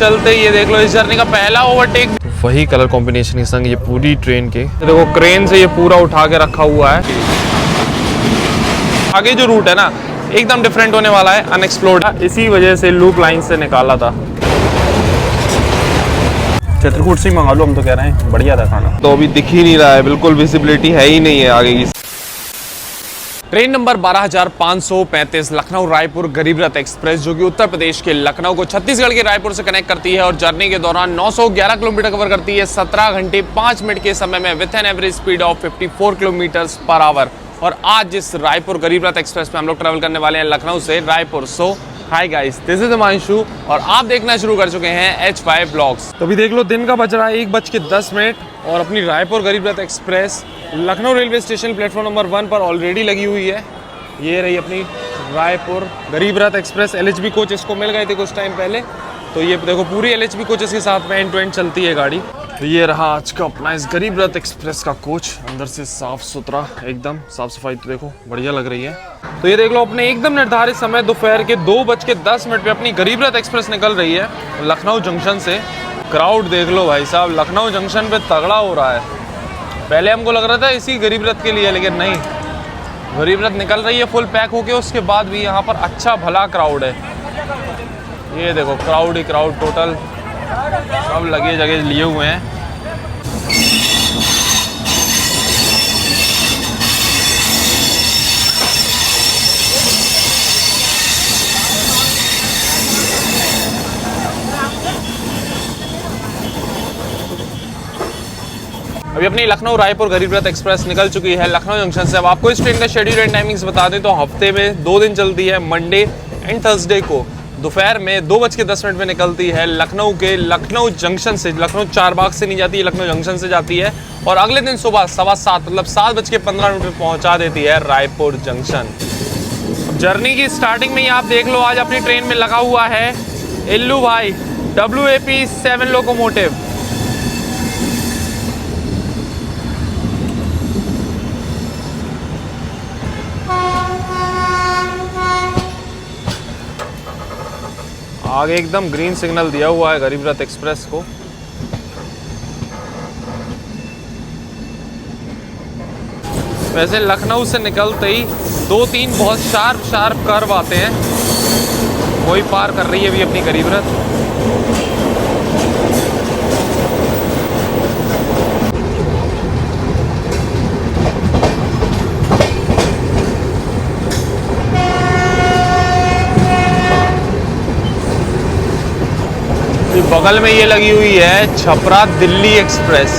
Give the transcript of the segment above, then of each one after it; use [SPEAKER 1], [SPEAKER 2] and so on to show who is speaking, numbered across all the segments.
[SPEAKER 1] चलते ये देख लो इस जर्नी का पहला ओवरटेक। वही कलर कॉम्बिनेशन के संग ये पूरी ट्रेन के देखो क्रेन से ये पूरा उठा के रखा हुआ है। आगे जो रूट है ना एकदम डिफरेंट होने वाला है, अनएक्सप्लोर्ड। इसी वजह से लूप लाइन से निकाला था। चित्रकूट से मंगा लो, हम तो कह रहे हैं बढ़िया था खाना।
[SPEAKER 2] तो अभी दिख ही नहीं रहा है, बिल्कुल विजिबिलिटी है ही नहीं है आगे की।
[SPEAKER 1] ट्रेन नंबर 12,535 लखनऊ रायपुर गरीब रथ एक्सप्रेस जो कि उत्तर प्रदेश के लखनऊ को छत्तीसगढ़ के रायपुर से कनेक्ट करती है और जर्नी के दौरान 911 किलोमीटर कवर करती है 17 घंटे 5 मिनट के समय में with an average speed of 54 kilometre per hour. और आज जिस रायपुर गरीब रथ एक्सप्रेस में हम लोग ट्रैवल करने वाले हैं लखनऊ से Raipur. So hi guys, this is Himanshu और आप देखना शुरू कर चुके हैं H5 ब्लॉग्स। तो अभी देख लो दिन का बज रहा है 1:10 और अपनी रायपुर गरीब रथ express Lucknow railway station platform number 1 पर ऑलरेडी लगी हुई है। ये रही अपनी रायपुर गरीब रथ एक्सप्रेस। LHB कोच इसको मिल गए थे कुछ टाइम पहले, तो ये देखो पूरी LHB कोचेस के साथ में एंड टू एंड चलती है गाड़ी। तो ये रहा आज का अपना इस गरीब रथ एक्सप्रेस का कोच, अंदर से साफ सुथरा एकदम, साफ सफाई तो देखो बढ़िया लग रही है। तो ये देख लो अपने एकदम निर्धारित समय दोपहर के 2:10 पे अपनी गरीब रथ एक्सप्रेस निकल रही है लखनऊ जंक्शन से। क्राउड देख लो भाई साहब, लखनऊ जंक्शन पे तगड़ा हो रहा है। पहले हमको लग रहा था इसी गरीब रथ के लिए, लेकिन नहीं, गरीब रथ निकल रही है फुल पैक होके। उसके बाद भी यहाँ पर अच्छा भला क्राउड है। ये देखो क्राउड ही क्राउड, टोटल सब लगे जगह लिए हुए हैं। अभी अपनी लखनऊ रायपुर गरीब रथ एक्सप्रेस निकल चुकी है लखनऊ जंक्शन से। अब आपको इस ट्रेन का शेड्यूल एंड टाइमिंग्स बता दें तो हफ्ते में 2 दिन चलती है, मंडे एंड थर्सडे को दोपहर में 2:10 में निकलती है लखनऊ के लखनऊ जंक्शन से। लखनऊ चारबाग से नहीं जाती है, लखनऊ जंक्शन से जाती है और अगले दिन सुबह 7:15 मतलब 7:15 में पहुंचा देती है रायपुर जंक्शन। जर्नी की स्टार्टिंग में ही आप देख लो आज अपनी ट्रेन में लगा हुआ है इल्लू भाई WAP 7 लोकोमोटिव। आगे एकदम ग्रीन सिग्नल दिया हुआ है गरीब रथ एक्सप्रेस को। वैसे लखनऊ से निकलते ही 2-3 बहुत शार्प कर्व आते हैं, वही पार कर रही है अभी अपनी गरीब रथ। बगल में ये लगी हुई है छपरा दिल्ली एक्सप्रेस।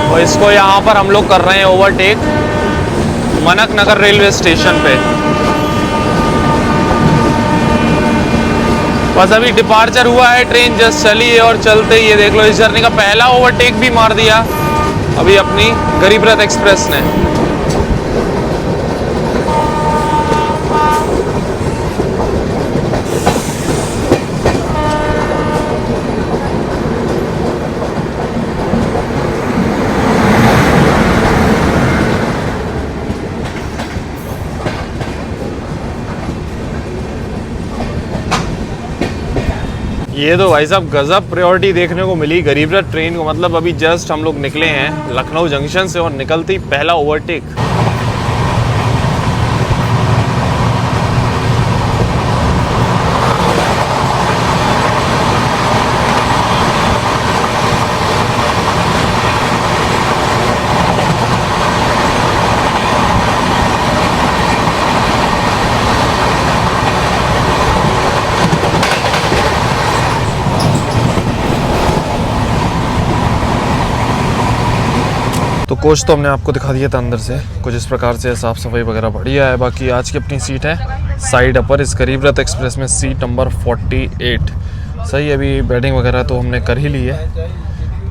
[SPEAKER 1] और इसको यहाँ पर हम लोग कर रहे हैं ओवरटेक मनक नगर रेलवे स्टेशन पे। बस अभी डिपार्चर हुआ है, ट्रेन जस्ट चली है और चलते ही ये देख लो इस जर्नी का पहला ओवरटेक भी मार दिया अभी अपनी गरीब रथ एक्सप्रेस ने। ये तो भाई साहब गजब प्रायोरिटी देखने को मिली गरीब रथ ट्रेन को। मतलब अभी जस्ट हम लोग निकले हैं लखनऊ जंक्शन से और निकलते ही पहला ओवरटेक। तो कोच तो हमने आपको दिखा दिया था अंदर से, कुछ इस प्रकार से साफ़ सफाई वगैरह बढ़िया है। बाकी आज की अपनी सीट है साइड अपर इस गरीब रथ एक्सप्रेस में, सीट नंबर 48। सही, अभी बेडिंग वगैरह तो हमने कर ही ली है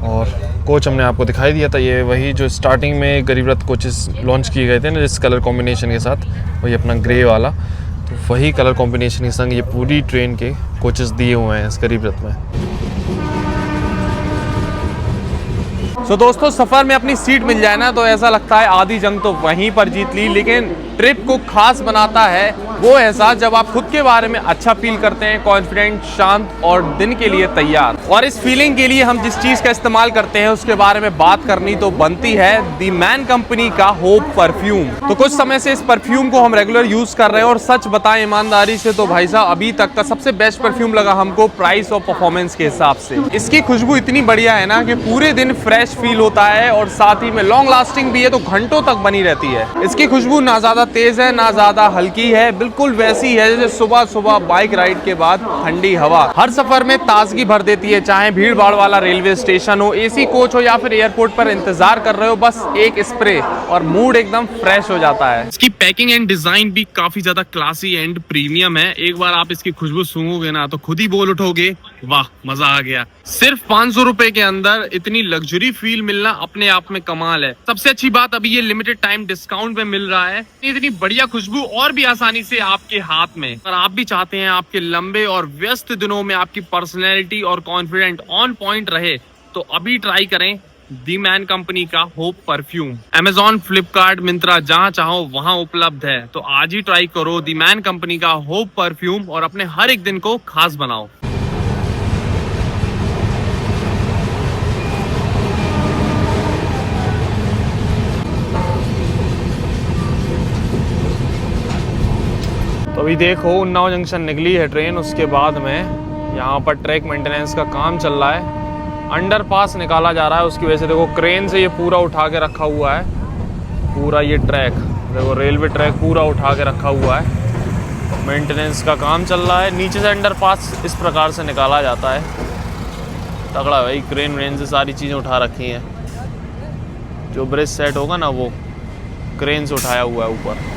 [SPEAKER 1] और कोच हमने आपको दिखाई दिया था। ये वही जो स्टार्टिंग में गरीब रथ कोचेस लॉन्च किए गए थे ना जिस कलर कॉम्बिनेशन के साथ, वही अपना ग्रे वाला, तो वही कलर कॉम्बिनेशन के संग ये पूरी ट्रेन के कोचेस दिए हुए हैं इस गरीब रथ में। दोस्तों सफ़र में अपनी सीट मिल जाए ना तो ऐसा लगता है आधी जंग तो वहीं पर जीत ली, लेकिन ट्रिप को खास बनाता है वो एहसास जब आप खुद के बारे में अच्छा फील करते हैं, कॉन्फिडेंट, शांत और दिन के लिए तैयार। और इस फीलिंग के लिए हम जिस चीज का इस्तेमाल करते हैं उसके बारे में बात करनी तो बनती है दी मैन कंपनी का होप परफ्यूम। तो कुछ समय से इस परफ्यूम को हम रेगुलर यूज कर रहे हैं और सच बताएं ईमानदारी से तो भाई साहब अभी तक का सबसे बेस्ट परफ्यूम लगा हमको प्राइस और परफॉर्मेंस के हिसाब से। इसकी खुशबू इतनी बढ़िया है ना कि पूरे दिन फ्रेश फील होता है और साथ ही में लॉन्ग लास्टिंग भी है, तो घंटों तक बनी रहती है। इसकी खुशबू ना ज्यादा तेज है ना ज्यादा हल्की है, बिल्कुल वैसी है जैसे सुबह सुबह बाइक राइड के बाद ठंडी हवा। हर सफर में ताजगी भर देती है, चाहे भीड़ भाड़ वाला रेलवे स्टेशन हो, एसी कोच हो या फिर एयरपोर्ट पर इंतजार कर रहे हो, बस एक स्प्रे और मूड एकदम फ्रेश हो जाता है। इसकी पैकिंग एंड डिजाइन भी काफी ज्यादा क्लासी एंड प्रीमियम है। एक बार आप इसकी खुशबू सूंघोगे ना तो खुद ही बोल उठोगे वाह मजा आ गया। सिर्फ 500 रुपए के अंदर इतनी लग्जरी फील मिलना अपने आप में कमाल है। सबसे अच्छी बात अभी ये लिमिटेड टाइम डिस्काउंट में मिल रहा है। इतनी बढ़िया खुशबू और भी आसानी से आपके हाथ में। अगर आप भी चाहते हैं आपके लंबे और व्यस्त दिनों में आपकी पर्सनैलिटी और कॉन्फिडेंट ऑन पॉइंट रहे तो अभी ट्राई करें दी मैन कंपनी का hope perfume. Amazon, Flipkart, Myntra जहां चाहो वहां उपलब्ध है। तो आज ही ट्राई करो दी मैन कंपनी का होप परफ्यूम और अपने हर एक दिन को खास बनाओ। तो अभी देखो उन्नाव जंक्शन निकली है ट्रेन, उसके बाद में यहाँ पर ट्रैक मेंटेनेंस का काम चल रहा है। अंडरपास निकाला जा रहा है, उसकी वजह से देखो क्रेन से ये पूरा उठा के रखा हुआ है। पूरा ये ट्रैक देखो, रेलवे ट्रैक पूरा उठा के रखा हुआ है। मेंटेनेंस का काम चल रहा है। नीचे से अंडरपास इस प्रकार से निकाला जाता है। तगड़ा भाई, क्रेन व्रेन से सारी चीज़ें उठा रखी हैं। जो ब्रिज सेट होगा ना वो क्रेन से उठाया हुआ है ऊपर।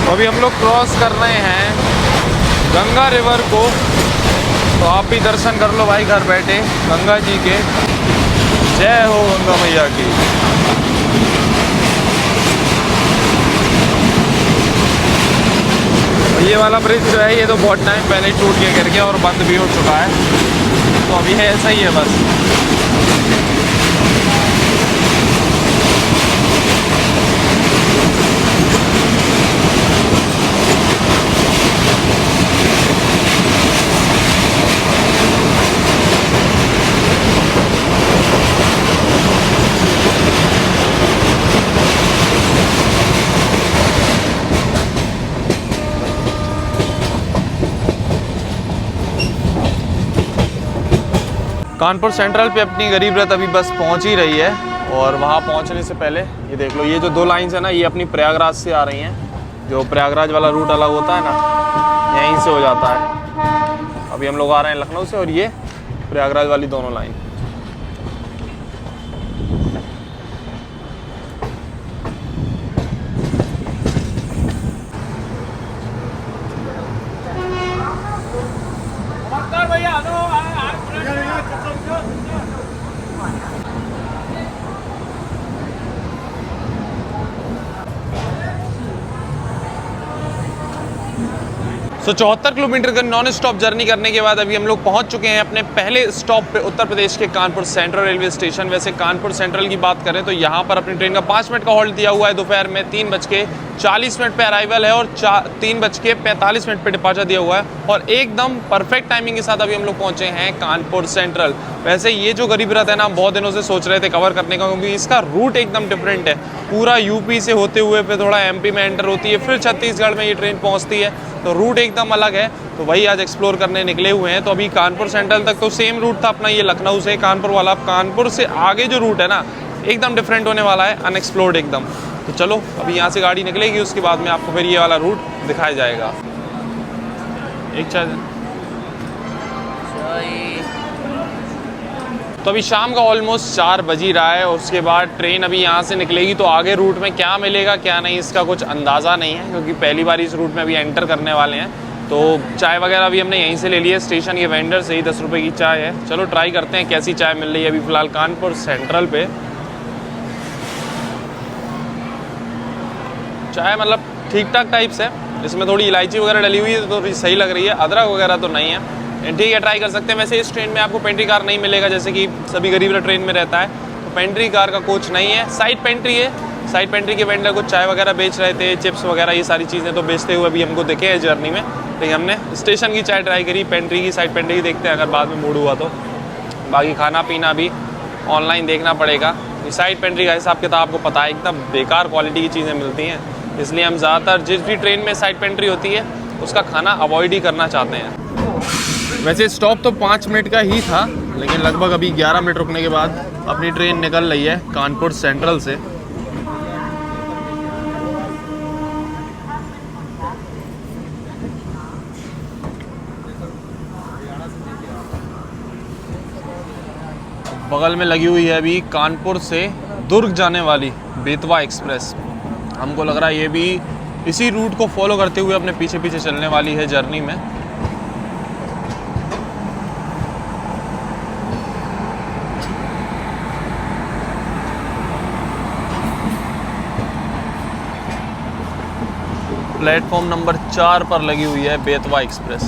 [SPEAKER 1] अभी हम लोग क्रॉस कर रहे हैं गंगा रिवर को, तो आप भी दर्शन कर लो भाई घर बैठे गंगा जी के। जय हो गंगा मैया की। ये वाला ब्रिज जो है ये तो बहुत टाइम पहले टूट के गिर गया और बंद भी हो चुका है, तो अभी है ऐसा ही है बस। कानपुर सेंट्रल पे अपनी गरीब रथ अभी बस पहुंच ही रही है और वहां पहुंचने से पहले ये देख लो, ये जो दो लाइंस है ना ये अपनी प्रयागराज से आ रही हैं। जो प्रयागराज वाला रूट अलग होता है ना, यहीं से हो जाता है। अभी हम लोग आ रहे हैं लखनऊ से और ये प्रयागराज वाली दोनों लाइन। तो 74 किलोमीटर का नॉन स्टॉप जर्नी करने के बाद अभी हम लोग पहुंच चुके हैं अपने पहले स्टॉप पे, उत्तर प्रदेश के कानपुर सेंट्रल रेलवे स्टेशन। वैसे कानपुर सेंट्रल की बात करें तो यहाँ पर अपनी ट्रेन का 5 मिनट का हॉल्ट दिया हुआ है। दोपहर में 3:40 पे अराइवल है और 3:45 पे डिपार्चर दिया हुआ है और एकदम परफेक्ट टाइमिंग के साथ अभी हम लोग पहुंचे हैं कानपुर सेंट्रल। वैसे ये जो गरीब रथ है ना, बहुत दिनों से सोच रहे थे कवर करने का, क्योंकि इसका रूट एकदम डिफरेंट है। पूरा यूपी से होते हुए फिर थोड़ा एमपी में एंटर होती है, फिर छत्तीसगढ़ में ये ट्रेन पहुंचती है, तो रूट एकदम अलग है। तो वही आज एक्सप्लोर करने निकले हुए हैं। तो अभी कानपुर सेंट्रल तक तो सेम रूट था अपना, ये लखनऊ से कानपुर वाला। कानपुर से आगे जो रूट है ना एकदम डिफरेंट होने वाला है, अनएक्सप्लोर्ड एकदम। तो चलो अभी यहाँ से गाड़ी निकलेगी, उसके बाद में आपको फिर ये वाला रूट दिखाया जाएगा। एक चाय तो अभी शाम का ऑलमोस्ट 4 बज ही रहा है। उसके बाद ट्रेन अभी यहाँ से निकलेगी, तो आगे रूट में क्या मिलेगा क्या नहीं इसका कुछ अंदाज़ा नहीं है, क्योंकि पहली बार इस रूट में अभी एंटर करने वाले हैं। तो चाय वगैरह भी हमने यहीं से ले ली है, स्टेशन के वेंडर से ही 10 रुपये की चाय है। चलो ट्राई करते हैं कैसी चाय मिल रही है अभी फ़िलहाल कानपुर सेंट्रल पे। चाय मतलब ठीक ठाक टाइप्स है, इसमें थोड़ी इलायची वगैरह डली हुई है तो थोड़ी सही लग रही है, अदरक वगैरह तो नहीं है। ठीक है, ट्राई कर सकते हैं। वैसे इस ट्रेन में आपको पेंट्री कार नहीं मिलेगा, जैसे कि सभी गरीब रथ ट्रेन में रहता है, तो पेंट्री कार का कोच नहीं है, साइड पेंट्री है। साइड पेंट्री के वेंडर कुछ चाय वगैरह बेच रहे थे, चिप्स वगैरह ये सारी चीज़ें तो बेचते हुए अभी हमको दिखे हैं जर्नी में। लेकिन हमने स्टेशन की चाय ट्राई करी, पेंट्री की, साइड पेंट्री की देखते हैं अगर बाद में मूड हुआ तो। बाकी खाना पीना भी ऑनलाइन देखना पड़ेगा। साइड पेंट्री का हिसाब किताब आपको पता है, एकदम बेकार क्वालिटी की चीज़ें मिलती हैं, इसलिए हम ज़्यादातर जिस भी ट्रेन में साइड पेंट्री होती है उसका खाना अवॉइड ही करना चाहते हैं। वैसे स्टॉप तो 5 मिनट का ही था, लेकिन लगभग अभी 11 मिनट रुकने के बाद अपनी ट्रेन निकल रही है कानपुर सेंट्रल से। बगल में लगी हुई है अभी कानपुर से दुर्ग जाने वाली बेतवा एक्सप्रेस। हमको लग रहा है ये भी इसी रूट को फॉलो करते हुए अपने पीछे पीछे चलने वाली है जर्नी में। प्लेटफॉर्म नंबर 4 पर लगी हुई है बेतवा एक्सप्रेस।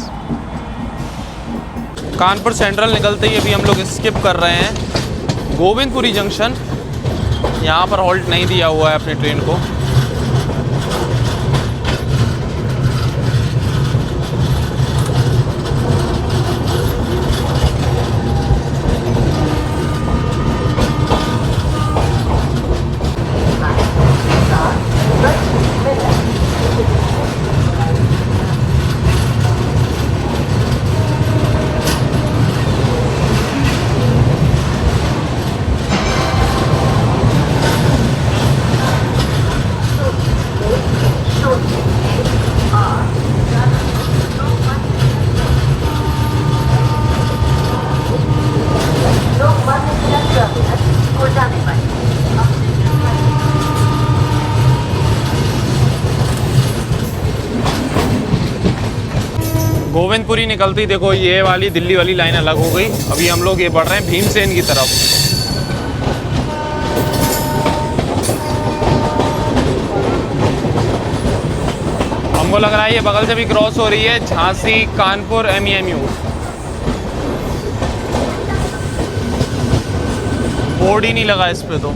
[SPEAKER 1] कानपुर सेंट्रल निकलते ही अभी हम लोग स्किप कर रहे हैं गोविंदपुरी जंक्शन। यहाँ पर हॉल्ट नहीं दिया हुआ है अपनी ट्रेन को। गोविंदपुरी निकलती देखो ये वाली दिल्ली वाली लाइन अलग हो गई। अभी हम लोग ये बढ़ रहे हैं भीमसेन की तरफ। हमको लग रहा है ये बगल से भी क्रॉस हो रही है झांसी कानपुर MEMU। बोर्ड ही नहीं लगा इस पे तो।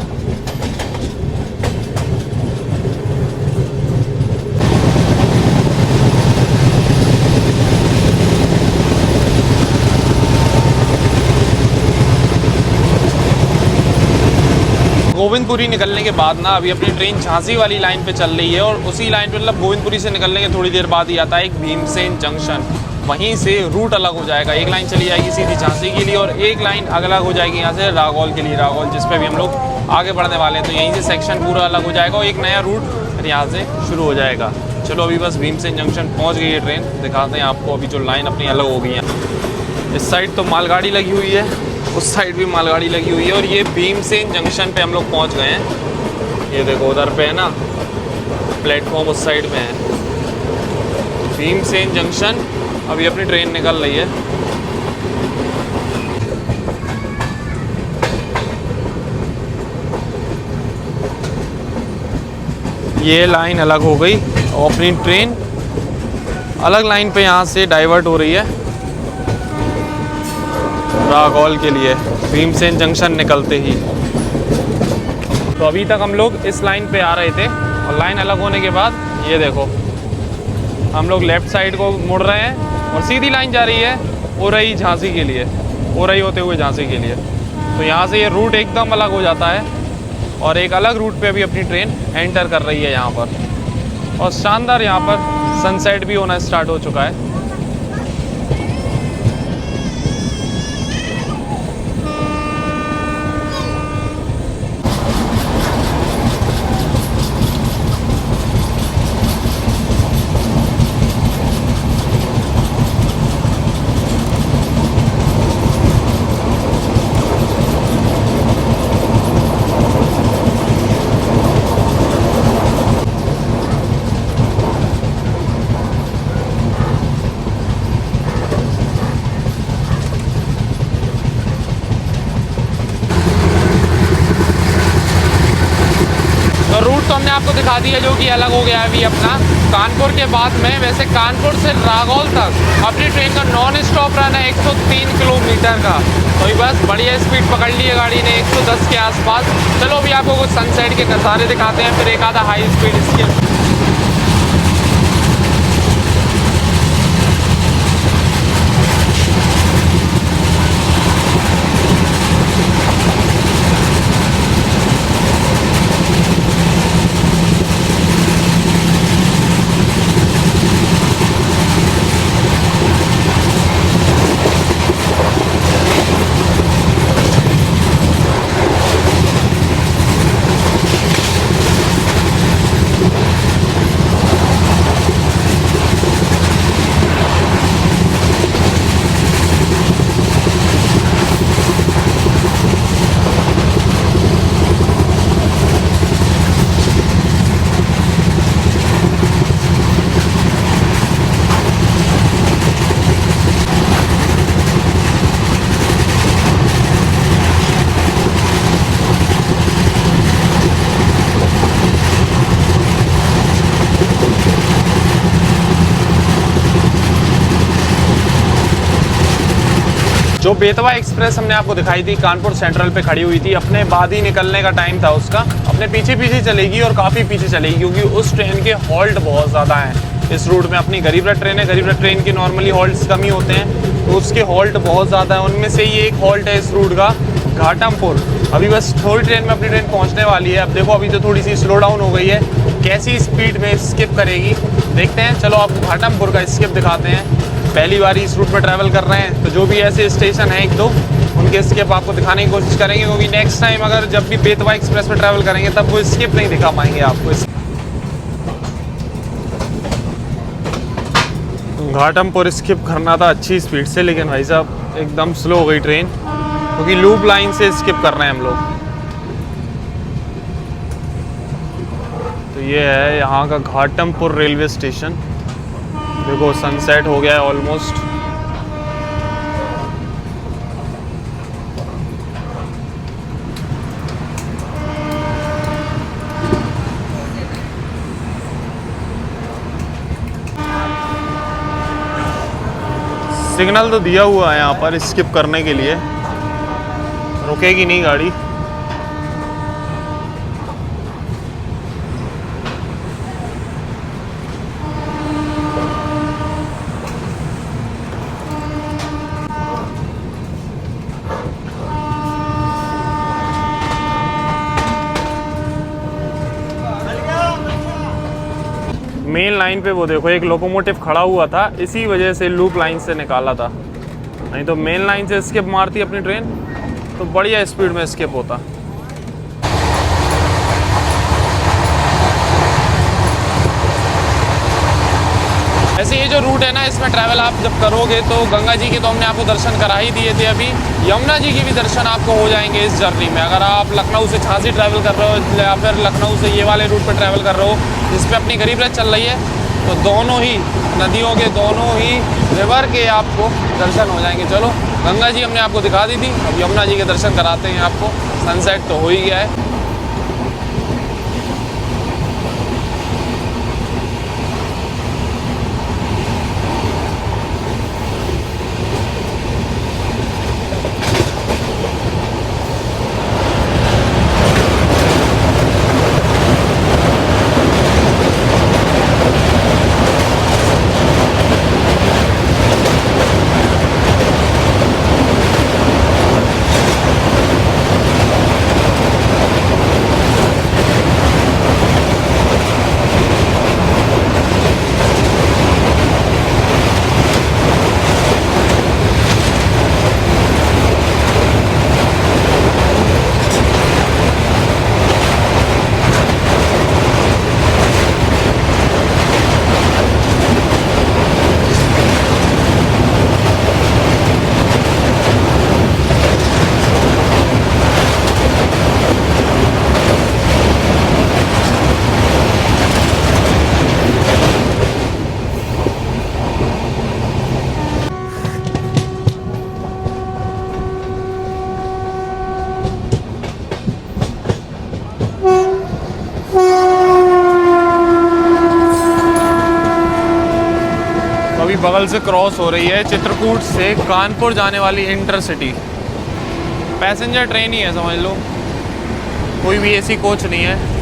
[SPEAKER 1] गोविंदपुरी निकलने के बाद ना अभी अपनी ट्रेन झांसी वाली लाइन पे चल रही है, और उसी लाइन पे मतलब गोविंदपुरी से निकलने के थोड़ी देर बाद ही आता है एक भीमसेन जंक्शन। वहीं से रूट अलग हो जाएगा, एक लाइन चली जाएगी सीधी झांसी के लिए और एक लाइन अलग हो जाएगी यहाँ से रागौल के लिए, रागौल जिस पे भी हम लोग आगे बढ़ने वाले हैं। तो यहीं से सेक्शन पूरा अलग हो जाएगा और एक नया रूट यहाँ से शुरू हो जाएगा। चलो अभी बस भीमसेन जंक्शन पहुँच गई है ट्रेन, दिखाते हैं आपको अभी जो लाइन अपनी अलग हो गई है। इस साइड तो मालगाड़ी लगी हुई है, उस साइड भी मालगाड़ी लगी हुई है, और ये भीमसेन जंक्शन पे हम लोग पहुंच गए हैं। ये देखो उधर पे है ना प्लेटफॉर्म, उस साइड में है भीमसेन जंक्शन। अभी अपनी ट्रेन निकल रही है। ये लाइन अलग हो गई और अपनी ट्रेन अलग लाइन पे यहाँ से डाइवर्ट हो रही है रागौल के लिए भीमसेन जंक्शन निकलते ही। तो अभी तक हम लोग इस लाइन पे आ रहे थे और लाइन अलग होने के बाद ये देखो हम लोग लेफ़्ट साइड को मुड़ रहे हैं और सीधी लाइन जा रही है ओरई झांसी के लिए, ओरई होते हुए झांसी के लिए। तो यहाँ से ये रूट एकदम अलग हो जाता है और एक अलग रूट पे अभी अपनी ट्रेन एंटर कर रही है यहाँ पर। और शानदार यहाँ पर सनसेट भी होना स्टार्ट हो चुका है। हमने आपको दिखा दी है, जो कि अलग हो गया है अभी अपना कानपुर के बाद में। वैसे कानपुर से रागौल तक अपनी ट्रेन का नॉन स्टॉप रन है 103 किलोमीटर का। तो ये बस बढ़िया स्पीड पकड़ ली है गाड़ी ने 110 के आसपास। चलो अभी आपको कुछ सनसेट के नज़ारे दिखाते हैं, फिर एक आधा हाई स्पीड इसके। जो बेतवा एक्सप्रेस हमने आपको दिखाई थी कानपुर सेंट्रल पे खड़ी हुई थी, अपने बाद ही निकलने का टाइम था उसका। अपने पीछे पीछे चलेगी और काफ़ी पीछे चलेगी, क्योंकि उस ट्रेन के हॉल्ट बहुत ज़्यादा हैं इस रूट में। अपनी गरीब रथ ट्रेन है, गरीब रथ ट्रेन की नॉर्मली हॉल्ट्स कम ही होते हैं, तो उसके हॉल्ट बहुत ज़्यादा है। उनमें से ये एक हॉल्ट है इस रूट का घाटमपुर। अभी बस थोड़ी ट्रेन में अपनी ट्रेन पहुँचने वाली है। अब देखो अभी तो थोड़ी सी स्लो डाउन हो गई है, कैसी स्पीड में स्किप करेगी देखते हैं। चलो आपको घाटमपुर का स्किप दिखाते हैं। पहली बार इस रूट में ट्रैवल कर रहे हैं, तो जो भी ऐसे स्टेशन हैं एक दो, उनके स्किप आपको दिखाने की कोशिश करेंगे, क्योंकि नेक्स्ट टाइम अगर जब भी बेतवा एक्सप्रेस में ट्रैवल करेंगे तब वो स्किप नहीं दिखा पाएंगे आपको। घाटमपुर स्किप करना था अच्छी स्पीड से, लेकिन भाई साहब एकदम स्लो हो गई ट्रेन, क्योंकि लूप लाइन से स्किप कर रहे हैं हम लोग। तो ये है यहाँ का घाटमपुर रेलवे स्टेशन। देखो सनसेट हो गया है ऑलमोस्ट। सिग्नल तो दिया हुआ है यहाँ पर स्किप करने के लिए, रुकेगी नहीं गाड़ी। मेन लाइन पे वो देखो एक लोकोमोटिव खड़ा हुआ था, इसी वजह से लूप लाइन से निकाला था, नहीं तो मेन लाइन से स्किप मारती अपनी ट्रेन तो बढ़िया स्पीड में स्किप होता। ऐसे ये जो रूट है ना, इसमें ट्रैवल आप जब करोगे तो गंगा जी के तो हमने आपको दर्शन करा ही दिए थे, अभी यमुना जी के भी दर्शन आपको हो जाएंगे इस जर्नी में। अगर आप लखनऊ से झांसी ट्रैवल कर रहे हो या फिर लखनऊ से ये वाले रूट पर ट्रैवल कर रहे हो जिस पे अपनी गरीब रथ चल रही है, तो दोनों ही नदियों के दोनों ही रिवर के आपको दर्शन हो जाएंगे। चलो गंगा जी हमने आपको दिखा दी थी, अब यमुना जी के दर्शन कराते हैं आपको। सनसेट तो हो ही गया है। बगल से क्रॉस हो रही है चित्रकूट से कानपुर जाने वाली इंटरसिटी पैसेंजर ट्रेन ही है, समझ लो, कोई भी एसी कोच नहीं है।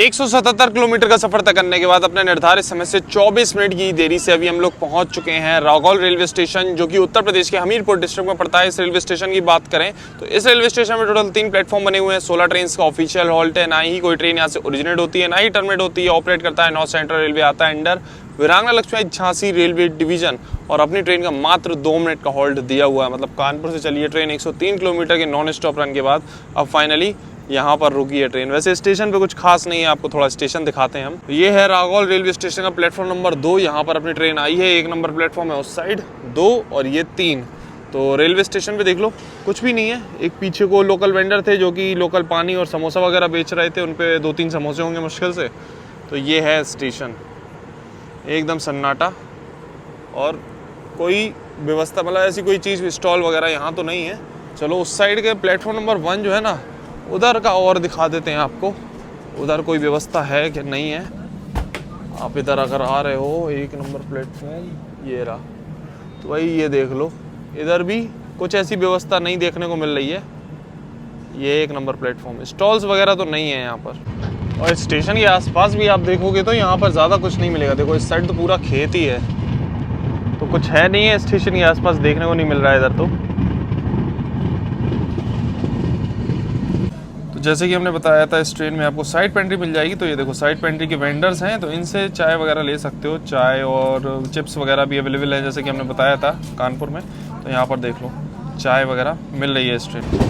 [SPEAKER 1] एक 177 किलोमीटर का सफर तय करने के बाद अपने निर्धारित समय से 24 मिनट की देरी से अभी हम लोग पहुंच चुके हैं रागौल रेलवे स्टेशन, जो कि उत्तर प्रदेश के हमीरपुर डिस्ट्रिक्ट में पड़ता है। इस रेलवे स्टेशन की बात करें तो इस रेलवे स्टेशन में टोटल 3 प्लेटफॉर्म बने हुए हैं। 16 ट्रेन का ऑफिशियल हॉल्ट है, ना ही कोई ट्रेन यहाँ से ओरिजिनेट होती है, ना ही टर्मिनेट होती है। ऑपरेट करता है नॉर्थ सेंट्रल रेलवे, आता है अंडर वीरांगना लक्ष्मीबाई झांसी रेलवे डिवीजन, और अपनी ट्रेन का मात्र 2 मिनट का हॉल्ट दिया हुआ है। मतलब कानपुर से चली है ट्रेन 103 किलोमीटर के नॉन स्टॉप रन के बाद अब फाइनली यहाँ पर रुकी है ट्रेन। वैसे स्टेशन पे कुछ खास नहीं है, आपको थोड़ा स्टेशन दिखाते हैं हम। ये है रागौल रेलवे स्टेशन का प्लेटफॉर्म नंबर 2। यहाँ पर अपनी ट्रेन आई है। 1 नंबर प्लेटफॉर्म है उस साइड, 2 और ये 3। तो रेलवे स्टेशन पे देख लो कुछ भी नहीं है। एक पीछे को लोकल वेंडर थे जो कि लोकल पानी और समोसा वगैरह बेच रहे थे, उन पे 2-3 समोसे होंगे मुश्किल से। तो ये है स्टेशन, एकदम सन्नाटा, और कोई व्यवस्था मतलब ऐसी कोई चीज़ स्टॉल वगैरह यहाँ तो नहीं है। चलो उस साइड के प्लेटफॉर्म नंबर 1 जो है ना, उधर का और दिखा देते हैं आपको, उधर कोई व्यवस्था है कि नहीं है। आप इधर अगर आ रहे हो 1 नंबर प्लेटफॉर्म ये रहा, तो भाई ये देख लो, इधर भी कुछ ऐसी व्यवस्था नहीं देखने को मिल रही है। ये 1 नंबर प्लेटफॉर्म, स्टॉल्स वगैरह तो नहीं है यहाँ पर। और स्टेशन के आसपास भी आप देखोगे तो यहाँ पर ज़्यादा कुछ नहीं मिलेगा। देखो इस साइड तो पूरा खेत ही है, तो कुछ है नहीं है स्टेशन के आसपास, देखने को नहीं मिल रहा है इधर। तो जैसे कि हमने बताया था इस ट्रेन में आपको साइड पेंट्री मिल जाएगी। तो ये देखो साइड पेंट्री के वेंडर्स हैं, तो इनसे चाय वगैरह ले सकते हो। चाय और चिप्स वगैरह भी अवेलेबल है, जैसे कि हमने बताया था कानपुर में। तो यहाँ पर देख लो चाय वगैरह मिल रही है इस ट्रेन में।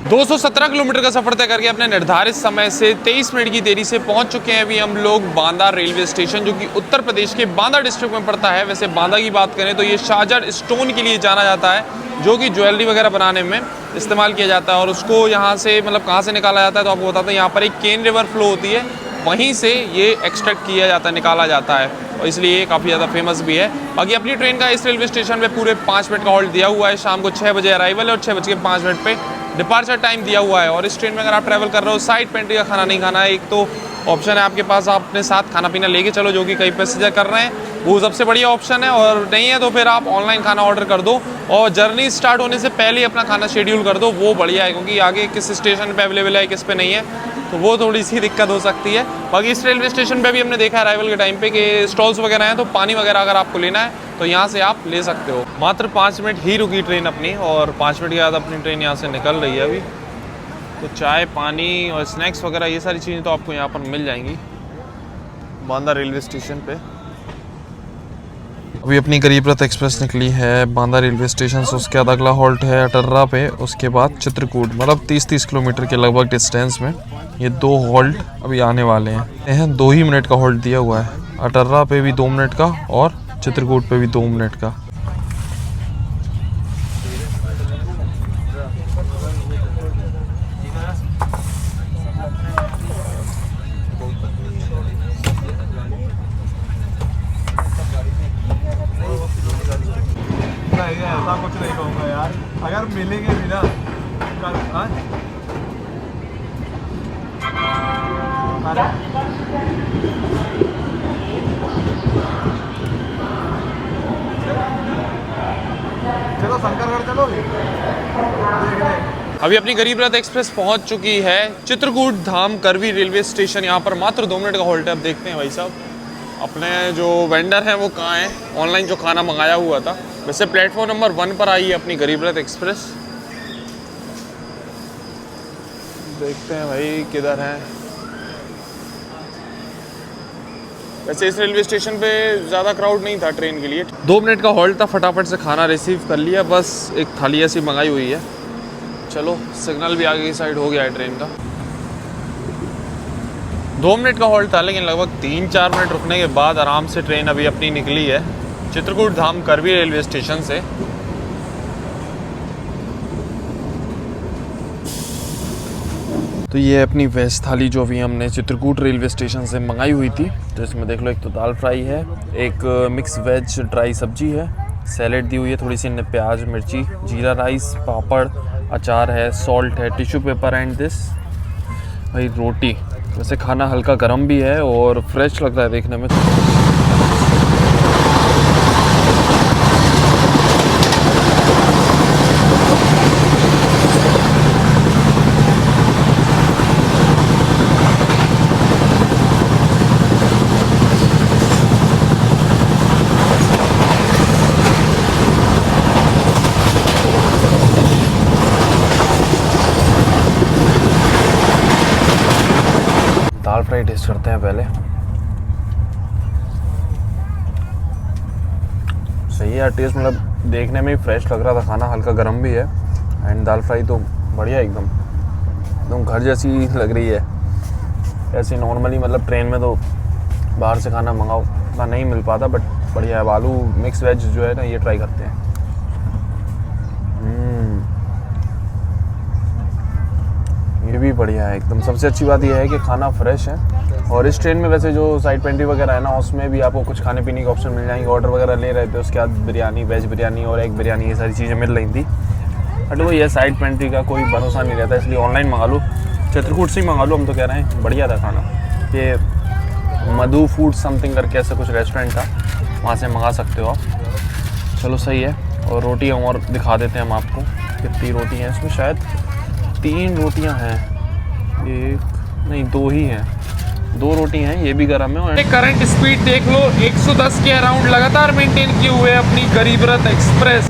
[SPEAKER 1] 217 किलोमीटर का सफर तय करके अपने निर्धारित समय से 23 मिनट की देरी से पहुंच चुके हैं अभी हम लोग बांदा रेलवे स्टेशन, जो कि उत्तर प्रदेश के बांदा डिस्ट्रिक्ट में पड़ता है। वैसे बांदा की बात करें तो ये शाहजहां स्टोन के लिए जाना जाता है, जो कि ज्वेलरी वगैरह बनाने में इस्तेमाल किया जाता है। और उसको यहाँ से मतलब कहाँ से निकाला जाता है तो आपको बताता हूँ। यहाँ पर एक केन रिवर फ्लो होती है, वहीं से ये एक्सट्रैक्ट किया जाता है, निकाला जाता है, और इसलिए ये काफ़ी ज़्यादा फेमस भी है। बाकी अपनी ट्रेन का इस रेलवे स्टेशन पे पूरे 5 मिनट का हॉल्ट दिया हुआ है। शाम को 6 बजे अराइवल है और 6:05 पे डिपार्चर टाइम दिया हुआ है। और इस ट्रेन में अगर आप ट्रैवल कर रहे हो साइड पेंट्री का खाना नहीं खाना है। एक तो ऑप्शन है आपके पास, आप अपने साथ खाना पीना लेके चलो, जो कि कई पैसेंजर कर रहे हैं, वो सबसे बढ़िया ऑप्शन है। और नहीं है तो फिर आप ऑनलाइन खाना ऑर्डर कर दो और जर्नी स्टार्ट होने से पहले ही अपना खाना शेड्यूल कर दो, वो बढ़िया है। क्योंकि आगे किस स्टेशन पे अवेलेबल है किस पे नहीं है, तो वो थोड़ी सी दिक्कत हो सकती है। बाकी इस रेलवे स्टेशन पे भी हमने देखा है अराइवल के टाइम पे कि स्टॉल्स वगैरह हैं, तो पानी वगैरह अगर आपको लेना है तो यहाँ से आप ले सकते हो। मात्र 5 मिनट ही रुकी ट्रेन अपनी, और 5 मिनट के बाद अपनी ट्रेन यहाँ से निकल रही है अभी। तो चाय पानी और स्नैक्स वगैरह ये सारी चीज़ें तो आपको यहाँ पर मिल जाएंगी बांदा रेलवे स्टेशन पे। अभी अपनी गरीब रथ एक्सप्रेस निकली है बांदा रेलवे स्टेशन से। उसके बाद अगला हॉल्ट है अटर्रा पे, उसके बाद चित्रकूट। मतलब 30-30 किलोमीटर के लगभग डिस्टेंस में ये 2 हॉल्ट अभी आने वाले हैं। 2 ही मिनट का हॉल्ट दिया हुआ है। अटर्रा पे भी 2 मिनट का और चित्रकूट पे भी 2 मिनट का।
[SPEAKER 3] ऐसा कुछ नहीं कहूँगा यार, अगर मिलेंगे भी ना कल। चलो शंकरगढ़ चलो।
[SPEAKER 1] अभी अपनी गरीब रथ एक्सप्रेस पहुंच चुकी है चित्रकूट धाम करवी रेलवे स्टेशन। यहाँ पर मात्र 2 मिनट का हॉल्ट है। अब देखते हैं भाई साहब अपने जो वेंडर हैं वो कहाँ हैं, ऑनलाइन जो खाना मंगाया हुआ था। वैसे प्लेटफॉर्म नंबर 1 पर आई है अपनी गरीब रथ एक्सप्रेस। देखते हैं भाई किधर है। वैसे इस रेलवे स्टेशन पे ज़्यादा क्राउड नहीं था ट्रेन के लिए। 2 मिनट का हॉल्ट था, फटाफट से खाना रिसीव कर लिया, बस एक थाली ऐसी मंगाई हुई है। चलो सिग्नल भी आगे की साइड हो गया है ट्रेन का। 2 मिनट का हॉल्ट था, लेकिन लगभग 3-4 मिनट रुकने के बाद आराम से ट्रेन अभी अपनी निकली है चित्रकूट धाम करवी रेलवे स्टेशन से। तो ये अपनी वेज थाली जो अभी हमने चित्रकूट रेलवे स्टेशन से मंगाई हुई थी। तो इसमें देख लो, एक तो दाल फ्राई है, एक मिक्स वेज ड्राई सब्जी है, सैलेड दी हुई है थोड़ी सी, प्याज मिर्ची, जीरा राइस, पापड़, अचार है, सॉल्ट है, टिश्यू पेपर एंड दिस भाई रोटी। वैसे खाना हल्का गर्म भी है और फ्रेश लग रहा है देखने में। दाल फ्राई टेस्ट करते हैं पहले। सही है टेस्ट, मतलब देखने में ही फ्रेश लग रहा था, खाना हल्का गर्म भी है एंड दाल फ्राई तो बढ़िया एकदम घर जैसी लग रही है। ऐसे नॉर्मली मतलब ट्रेन में तो बाहर से खाना मंगाओ ना नहीं मिल पाता, बट बढ़िया है। आलू मिक्स वेज जो है ना, ये ट्राई करते हैं। ये भी बढ़िया है एकदम। सबसे अच्छी बात यह है कि खाना फ्रेश है। और इस ट्रेन में वैसे जो साइड पेंट्री वगैरह है ना, उसमें भी आपको कुछ खाने पीने के ऑप्शन मिल जाएंगे। ऑर्डर वगैरह ले रहे थे, उसके बाद बिरयानी, वेज बिरयानी और एग बिरयानी, ये सारी चीज़ें मिल रही थी। बट वो ये साइड पेंट्री का कोई भरोसा नहीं रहता, इसलिए ऑनलाइन मंगा लो, चित्रकूट से ही मंगा लो। हम तो कह रहे हैं बढ़िया था खाना। ये मधु फूड समथिंग करके ऐसा कुछ रेस्टोरेंट था, वहाँ से मंगा सकते हो आप। चलो सही है। और रोटी हम और दिखा देते हैं हम आपको कितनी रोटी हैं इसमें। शायद 3 रोटियां हैं, एक नहीं 2 ही हैं, 2 रोटी हैं, ये भी गर्म है। और करंट स्पीड देख लो, 110 के अराउंड लगातार मेंटेन किए हुए अपनी गरीब रथ एक्सप्रेस।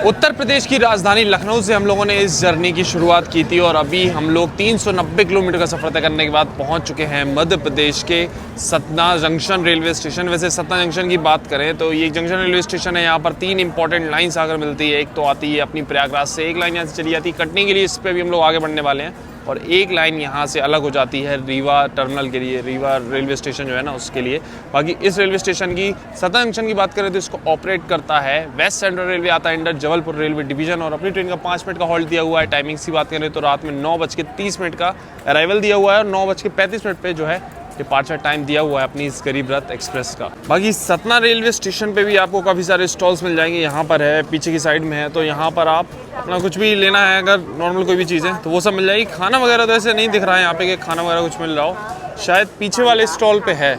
[SPEAKER 1] उत्तर प्रदेश की राजधानी लखनऊ से हम लोगों ने इस जर्नी की शुरुआत की थी और अभी हम लोग 390 किलोमीटर का सफ़र तय करने के बाद पहुंच चुके हैं मध्य प्रदेश के सतना जंक्शन रेलवे स्टेशन। वैसे सतना जंक्शन की बात करें तो ये जंक्शन रेलवे स्टेशन है, यहाँ पर 3 इंपॉर्टेंट लाइन्स आकर मिलती है। एक तो आती है अपनी प्रयागराज से, एक लाइन यहाँ से चली जाती है कटनी के लिए, इस पर भी हम लोग आगे बढ़ने वाले हैं, और एक लाइन यहाँ से अलग हो जाती है रीवा टर्मिनल के लिए, रीवा रेलवे स्टेशन जो है ना उसके लिए। बाकी इस रेलवे स्टेशन की सतना जंक्शन की बात करें तो इसको ऑपरेट करता है वेस्ट सेंट्रल रेलवे, आता है अंडर जबलपुर रेलवे डिवीजन, और अपनी ट्रेन का 5 मिनट का हॉल्ट दिया हुआ है। टाइमिंग्स की बात करें तो रात में 9:30 का अराइवल दिया हुआ है और 9:35 पे जो है डिपार्चर टाइम दिया हुआ है अपनी इस गरीब रथ एक्सप्रेस का। बाकी सतना रेलवे स्टेशन पे भी आपको काफ़ी सारे स्टॉल्स मिल जाएंगे। यहाँ पर है, पीछे की साइड में है, तो यहाँ पर आप अपना कुछ भी लेना है, अगर नॉर्मल कोई भी चीज़ें तो वो सब मिल जाएगी। खाना वगैरह तो ऐसे नहीं दिख रहा है यहाँ पे कि खाना वगैरह कुछ मिल रहा हो, शायद पीछे वाले स्टॉल पे है।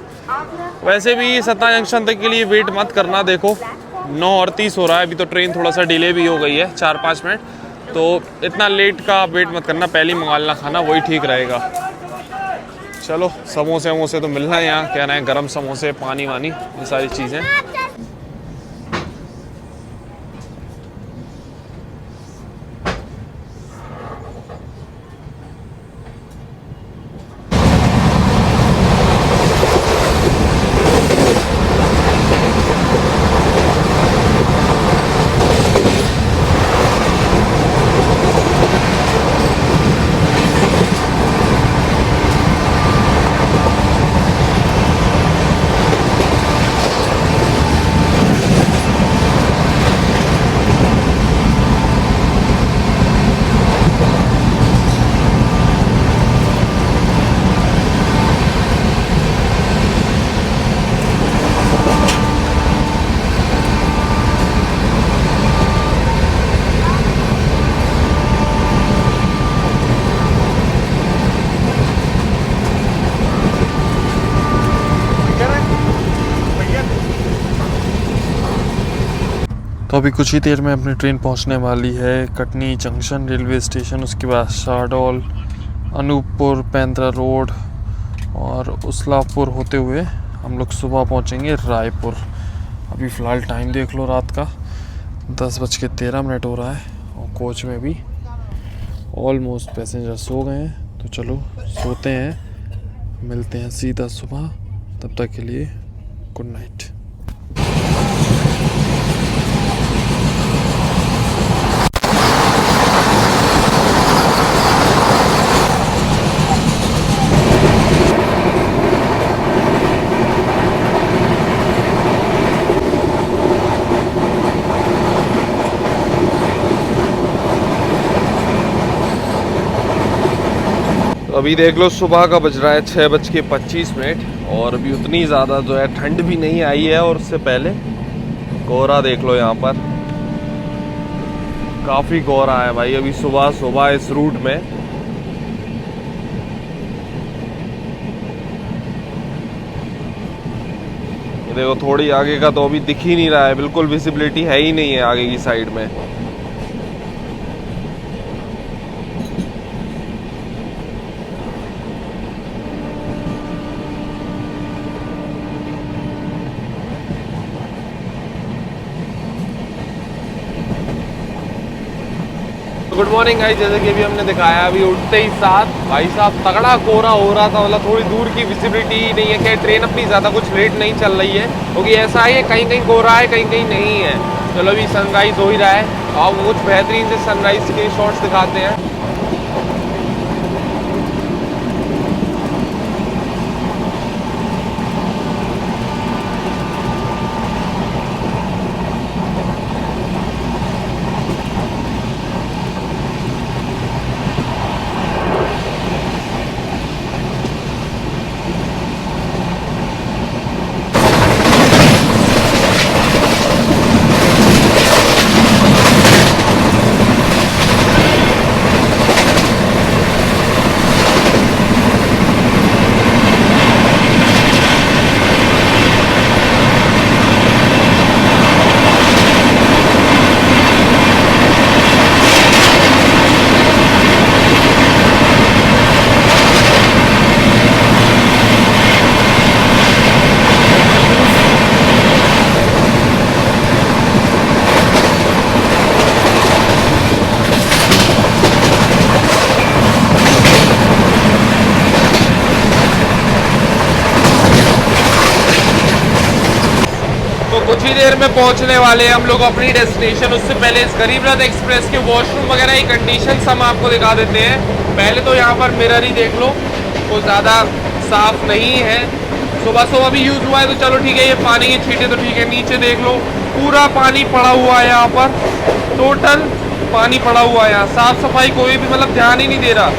[SPEAKER 1] वैसे भी सतना जंक्शन तक के लिए वेट मत करना, देखो 9:30 हो रहा है अभी, तो ट्रेन थोड़ा सा डिले भी हो गई है 4-5 मिनट, तो इतना लेट का वेट मत करना, पहले ही मंगा लेना खाना, वही ठीक रहेगा। चलो समोसे वमोसे तो मिलना है यहाँ, क्या है गरम समोसे, पानी वानी, ये सारी चीज़ें।
[SPEAKER 4] तो अभी कुछ ही देर में अपनी ट्रेन पहुंचने वाली है कटनी जंक्शन रेलवे स्टेशन, उसके बाद शाहडोल, अनूपपुर, पेंद्रा रोड और उसलापुर होते हुए हम लोग सुबह पहुंचेंगे रायपुर। अभी फ़िलहाल टाइम देख लो, रात का 10:13 हो रहा है और कोच में भी ऑलमोस्ट पैसेंजर सो गए हैं। तो चलो सोते हैं, मिलते हैं सीधा सुबह। तब तक के लिए गुड नाइट।
[SPEAKER 2] अभी देख लो सुबह का बज रहा है 6:25 और अभी उतनी ज़्यादा जो है ठंड भी नहीं आई है। और उससे पहले कोहरा देख लो, यहाँ पर काफ़ी कोहरा है भाई अभी सुबह सुबह इस रूट में। ये देखो थोड़ी आगे का तो अभी दिख ही नहीं रहा है, बिल्कुल विजिबिलिटी है ही नहीं है आगे की साइड में। गुड मॉर्निंग गाइस, जैसे कि अभी हमने दिखाया, अभी उठते ही साथ भाई साहब तगड़ा कोहरा हो रहा था, मतलब थोड़ी दूर की विजिबिलिटी ही नहीं है। क्या ट्रेन अपनी ज़्यादा कुछ लेट नहीं चल रही है, क्योंकि ऐसा है कहीं कहीं कोहरा है, कहीं कहीं नहीं है। चलो अभी सनराइज़ हो ही रहा है और कुछ बेहतरीन से सनराइज़ के शॉट्स दिखाते हैं। कुछ ही देर में पहुंचने वाले हैं हम लोग अपनी डेस्टिनेशन। उससे पहले इस गरीब रथ एक्सप्रेस के वॉशरूम वगैरह की कंडीशन हम आपको दिखा देते हैं। पहले तो यहाँ पर मिरर ही देख लो, वो ज़्यादा साफ नहीं है। सुबह सुबह भी यूज़ हुआ है तो चलो ठीक है, ये पानी की छींटे तो ठीक है। नीचे देख लो पूरा पानी पड़ा हुआ है, यहाँ पर टोटल पानी पड़ा हुआ है। यहाँ साफ़ सफाई कोई भी मतलब ध्यान ही नहीं दे रहा।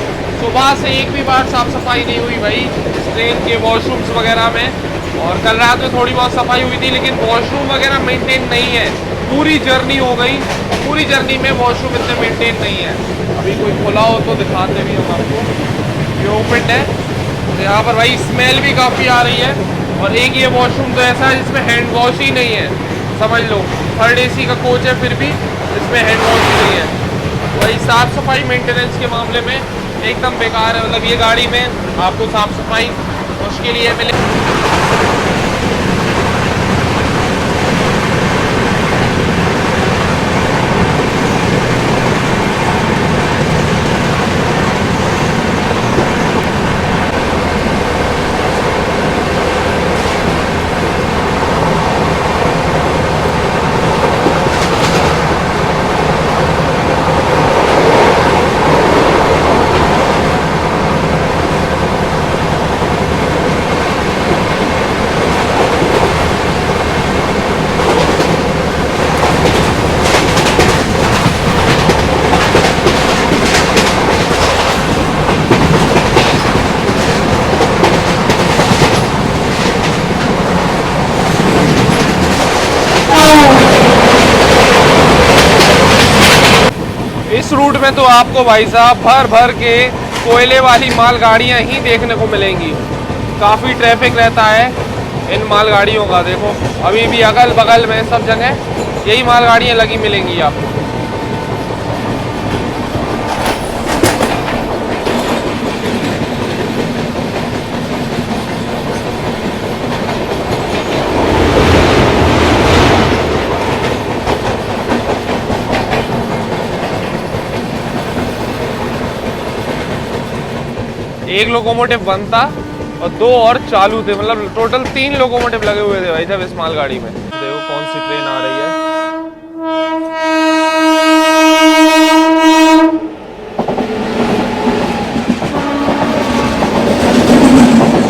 [SPEAKER 2] सुबह से एक भी बार साफ़ सफाई नहीं हुई भाई इस ट्रेन के वॉशरूम्स वगैरह में। और कल रात में थोड़ी बहुत सफाई हुई थी, लेकिन वॉशरूम वगैरह मेंटेन नहीं है। पूरी जर्नी हो गई, पूरी जर्नी में वॉशरूम इतने मेंटेन नहीं है। अभी कोई खुला हो तो दिखाते भी हम आपको। ये ओपन है तो यहाँ पर भाई स्मेल भी काफ़ी आ रही है। और एक ये वॉशरूम तो ऐसा है जिसमें हैंड वॉश ही नहीं है, समझ लो। थर्ड AC का कोच है फिर भी इसमें हैंड वॉश ही नहीं है। वही साफ़ सफाई मेंटेनेंस के मामले में एकदम बेकार है। मतलब ये गाड़ी में आपको साफ़ सफाई मुश्किल ही है मिले। इस रूट में तो आपको भाई साहब भर भर के कोयले वाली माल गाड़ियाँ ही देखने को मिलेंगी। काफ़ी ट्रैफिक रहता है इन मालगाड़ियों का देखो, अभी भी अगल बगल में सब जगह यही मालगाड़ियाँ लगी मिलेंगी आपको। एक लोकोमोटिव बनता और 2 और चालू थे, मतलब टोटल 3 लोकोमोटिव लगे हुए थे भाई साहब इस मालगाड़ी में। देखो कौन सी ट्रेन आ रही है।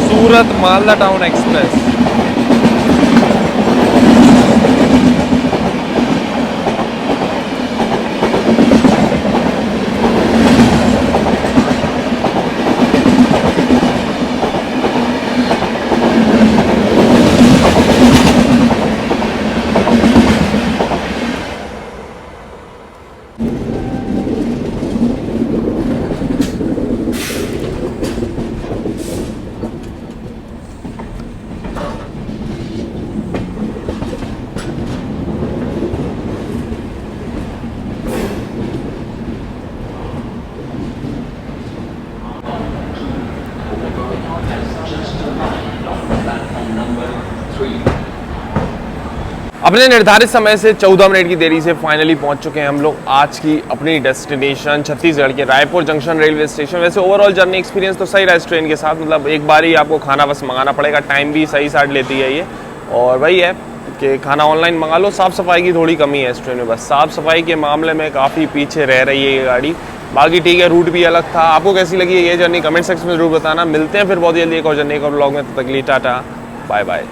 [SPEAKER 2] सूरत मालदा टाउन एक्सप्रेस। अपने निर्धारित समय से 14 मिनट की देरी से फाइनली पहुंच चुके हैं हम लोग आज की अपनी डेस्टिनेशन छत्तीसगढ़ के रायपुर जंक्शन रेलवे स्टेशन। वैसे ओवरऑल जर्नी एक्सपीरियंस तो सही रहा इस ट्रेन के साथ, मतलब एक बार ही आपको खाना बस मंगाना पड़ेगा, टाइम भी सही साथ लेती है ये। और वही है कि खाना ऑनलाइन मंगा लो। साफ़ सफाई की थोड़ी कमी है इस ट्रेन में, बस साफ़ सफाई के मामले में काफ़ी पीछे रह रही है ये गाड़ी। बाकी ठीक है, रूट भी अलग था। आपको कैसी लगी ये जर्नी कमेंट सेक्शन में जरूर बताना। मिलते हैं फिर बहुत जल्दी एक और जर्नी का ब्लॉग में, तब तक के लिए टाटा बाय बाय।